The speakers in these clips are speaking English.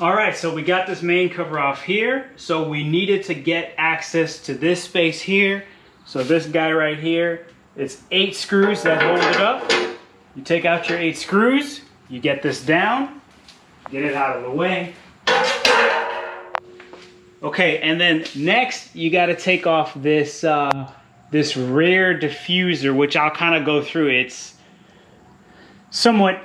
All right, so we got this main cover off here. So we needed to get access to this space here. So this guy right here, it's 8 screws that hold it up. You take out your 8 screws, you get this down, get it out of the way. Okay, and then next you got to take off this this rear diffuser, which I'll kind of go through. It's somewhat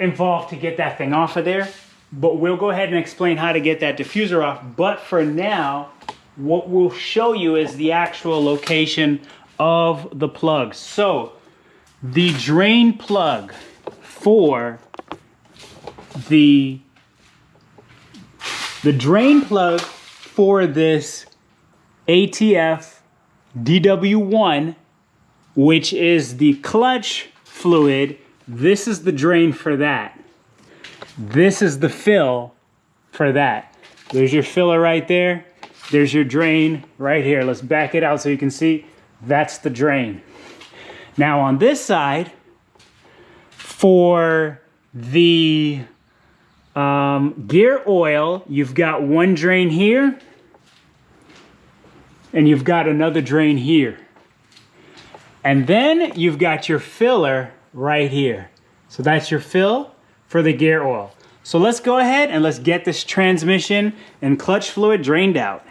involved to get that thing off of there, but we'll go ahead and explain how to get that diffuser off. But for now, what we'll show you is the actual location of the plugs. So the drain plug for the drain plug for this ATF DW1, which is the clutch fluid, this is the drain for that. This is the fill for that. There's your filler right there. There's your drain right here. Let's back it out so you can see. That's the drain. Now on this side, for the gear oil, you've got one drain here, and you've got another drain here. And then you've got your filler right here. So that's your fill for the gear oil. So let's go ahead and let's get this transmission and clutch fluid drained out.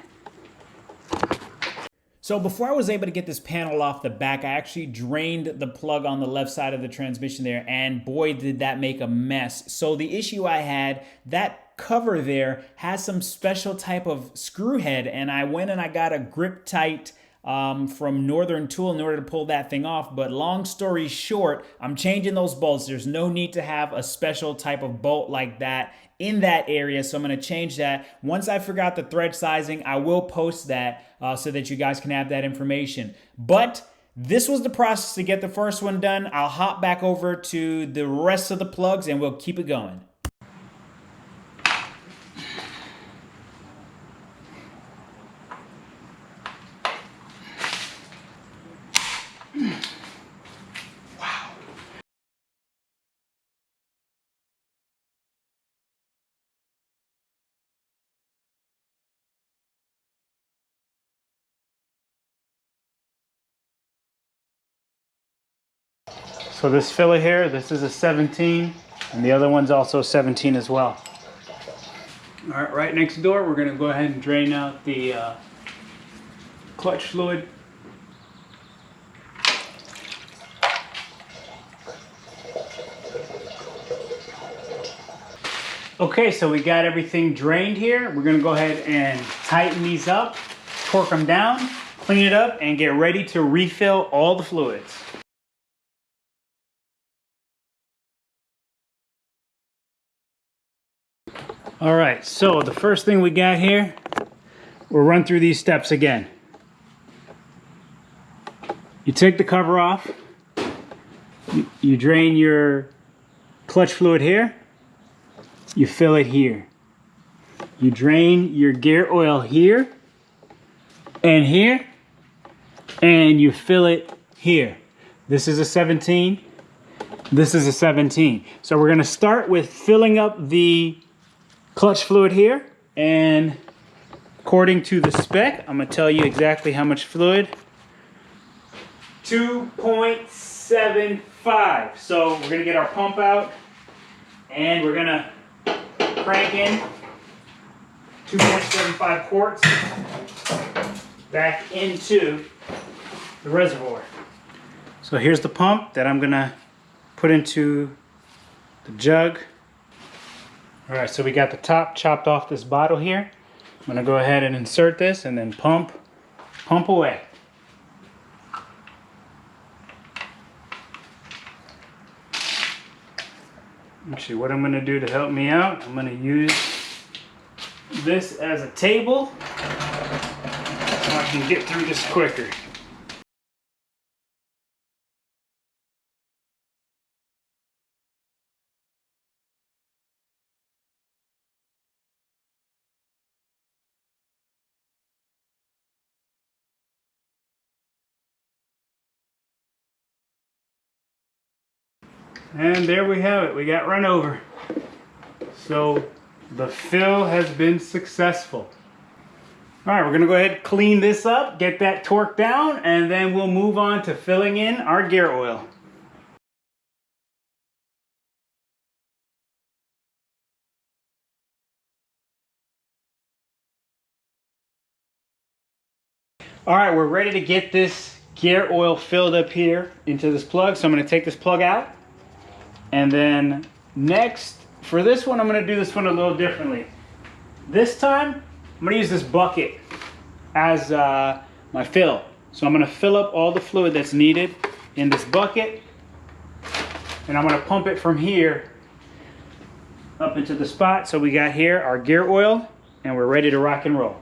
So before I was able to get this panel off the back, I actually drained the plug on the left side of the transmission there, and boy, did that make a mess. So the issue I had, that cover there has some special type of screw head, and I went and I got a grip tight from Northern Tool in order to pull that thing off. But long story short, I'm changing those bolts. There's no need to have a special type of bolt like that in that area, so I'm going to change that. Once I figure out the thread sizing, I will post that so that you guys can have that information. But this was the process to get the first one done. I'll hop back over to the rest of the plugs and we'll keep it going. So this filler here, this is a 17, and the other one's also 17 as well. All right, right next door, we're going to go ahead and drain out the clutch fluid. Okay, so we got everything drained here. We're going to go ahead and tighten these up, torque them down, clean it up, and get ready to refill all the fluids. All right, so the first thing we got here, we'll run through these steps again. You take the cover off, you drain your clutch fluid here, you fill it here. You drain your gear oil here, and you fill it here. This is a 17, this is a 17. So we're gonna start with filling up the clutch fluid here, and according to the spec, I'm gonna tell you exactly how much fluid. 2.75. So we're gonna get our pump out, and we're gonna crank in 2.75 quarts back into the reservoir. So here's the pump that I'm gonna put into the jug. All right, so we got the top chopped off this bottle here. I'm gonna go ahead and insert this and then pump away. Actually, what I'm gonna do to help me out, I'm gonna use this as a table so I can get through this quicker. And there we have it. We got run over. So The fill has been successful. All right, we're gonna go ahead and clean this up, get that torque down, and then we'll move on to filling in our gear oil. All right, we're ready to get this gear oil filled up here into this plug. So I'm gonna take this plug out. And then next, for this one, I'm gonna do this one a little differently. This time, I'm gonna use this bucket as my fill. So I'm gonna fill up all the fluid that's needed in this bucket. And I'm gonna pump it from here up into the spot. So we got here our gear oil, and we're ready to rock and roll.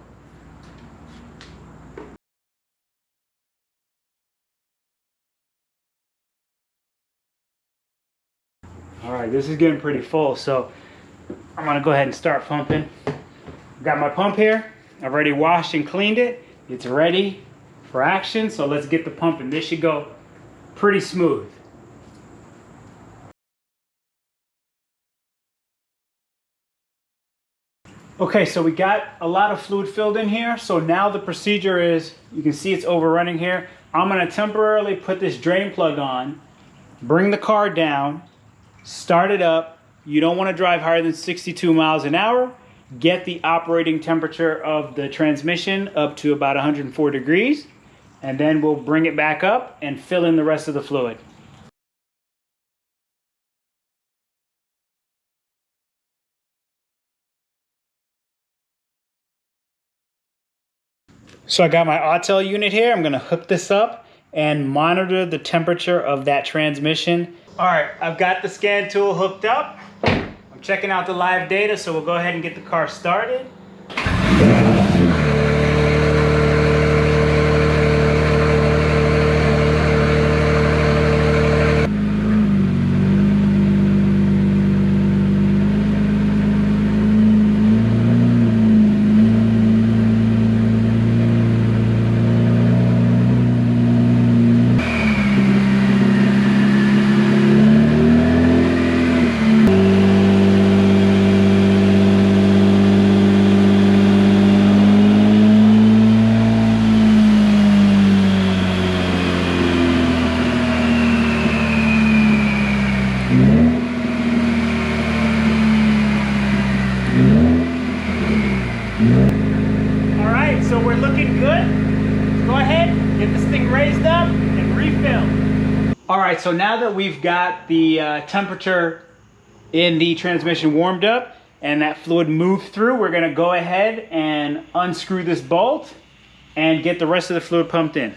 All right, this is getting pretty full, so I'm gonna go ahead and start pumping. Got my pump here. I've already washed and cleaned it. It's ready for action, so let's get the pumping. This should go pretty smooth. Okay, so we got a lot of fluid filled in here. So now the procedure is, you can see it's overrunning here. I'm gonna temporarily put this drain plug on, bring the car down, start it up. You don't want to drive higher than 62 miles an hour. Get the operating temperature of the transmission up to about 104 degrees. And then we'll bring it back up and fill in the rest of the fluid. So I got my Autel unit here. I'm going to hook this up and monitor the temperature of that transmission. All right, I've got the scan tool hooked up. I'm checking out the live data, so we'll go ahead and get the car started. So we're looking good. Go ahead, get this thing raised up and refill. All right, so now that we've got the temperature in the transmission warmed up and that fluid moved through, we're gonna go ahead and unscrew this bolt and get the rest of the fluid pumped in.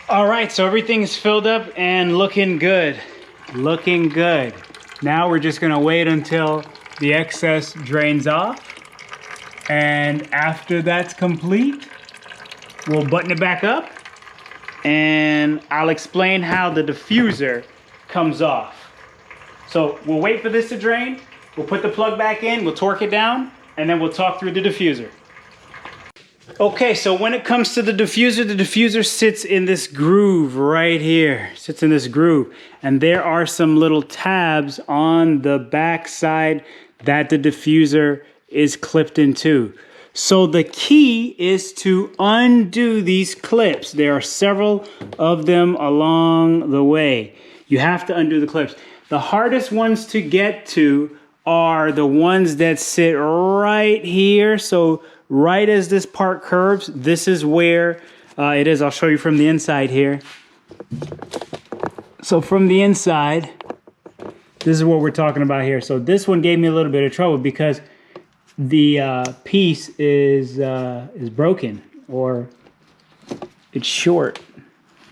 All right, so everything's filled up and looking good. Looking good. Now we're just gonna wait until the excess drains off. And after that's complete, we'll button it back up and I'll explain how the diffuser comes off. So we'll wait for this to drain. We'll put the plug back in, we'll torque it down, and then we'll talk through the diffuser. Okay, so when it comes to the diffuser sits in this groove right here. Sits in this groove. And there are some little tabs on the back side that the diffuser is clipped into. So the key is to undo these clips. There are several of them along the way. You have to undo the clips. The hardest ones to get to are the ones that sit right here. So right as this part curves, this is where it is. I'll show you from the inside here. So from the inside, this is what we're talking about here. So this one gave me a little bit of trouble because the piece is broken, or it's short.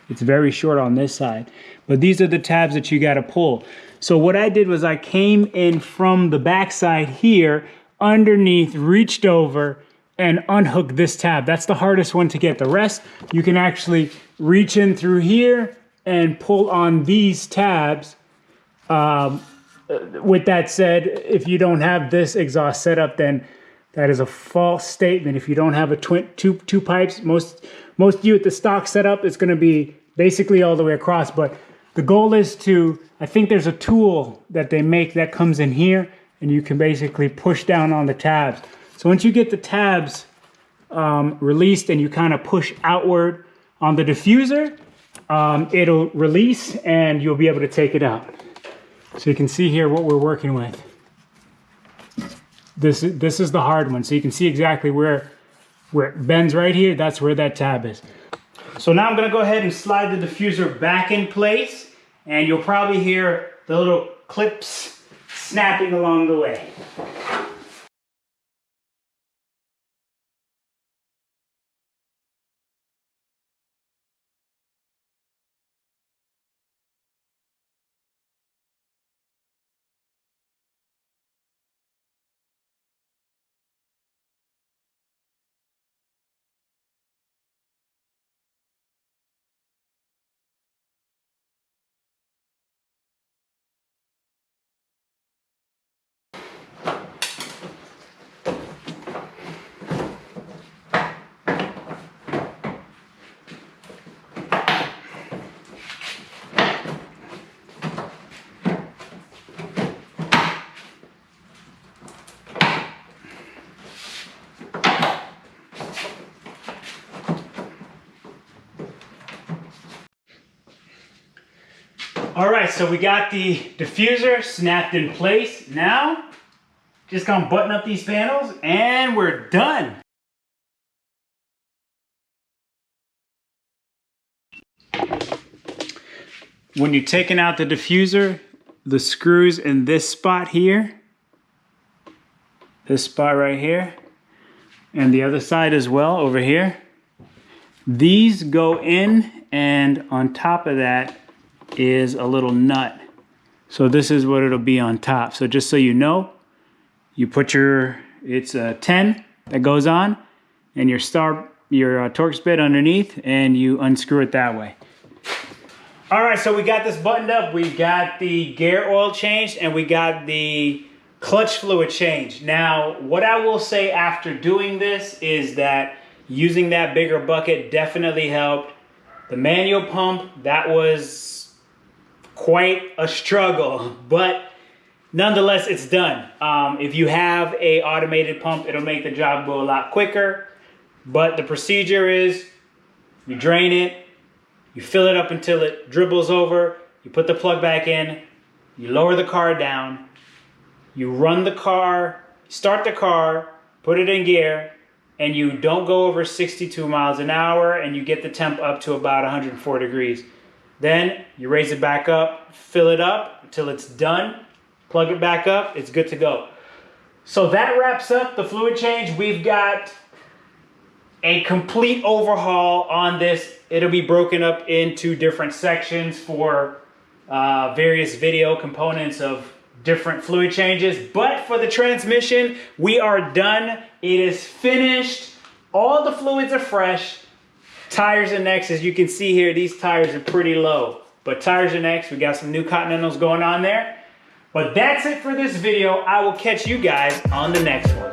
It's very short on this side. But these are the tabs that you got to pull. So what I did was I came in from the back side here, underneath, reached over, and unhook this tab. That's the hardest one to get. The rest, you can actually reach in through here and pull on these tabs. With that said, if you don't have this exhaust setup, then that is a false statement. If you don't have a two pipes, most of you at the stock setup, it's going to be basically all the way across. But the goal is to, I think there's a tool that they make that comes in here, and you can basically push down on the tabs. So once you get the tabs released and you kind of push outward on the diffuser, it'll release and you'll be able to take it out. So you can see here what we're working with. This is the hard one. So you can see exactly where it bends right here. That's where that tab is. So now I'm going to go ahead and slide the diffuser back in place, and you'll probably hear the little clips snapping along the way. All right, so we got the diffuser snapped in place. Now, just gonna button up these panels and we're done. When you're taking out the diffuser, the screws in this spot here, this spot right here, and the other side as well over here, these go in, and on top of that is a little nut. So this is what it'll be on top. So just so you know, you put it's a 10 that goes on, and your Torx bit underneath, and you unscrew it that way. All right, so we got this buttoned up. We got the gear oil changed, and we got the clutch fluid changed. Now, what I will say after doing this is that using that bigger bucket definitely helped. The manual pump, that was quite a struggle, but nonetheless, it's done. If you have a automated pump, it'll make the job go a lot quicker. But the procedure is, you drain it, you fill it up until it dribbles over, you put the plug back in, you lower the car down, you run the car, start the car, put it in gear, and you don't go over 62 miles an hour, and you get the temp up to about 104 degrees. Then you raise it back up, fill it up until it's done, plug it back up, it's good to go. So that wraps up the fluid change. We've got a complete overhaul on this. It'll be broken up into different sections for various video components of different fluid changes. But for the transmission, we are done. It is finished. All the fluids are fresh. Tires and necks, as you can see here, these tires are pretty low. But tires and necks, we got some new Continentals going on there. But that's it for this video. I will catch you guys on the next one.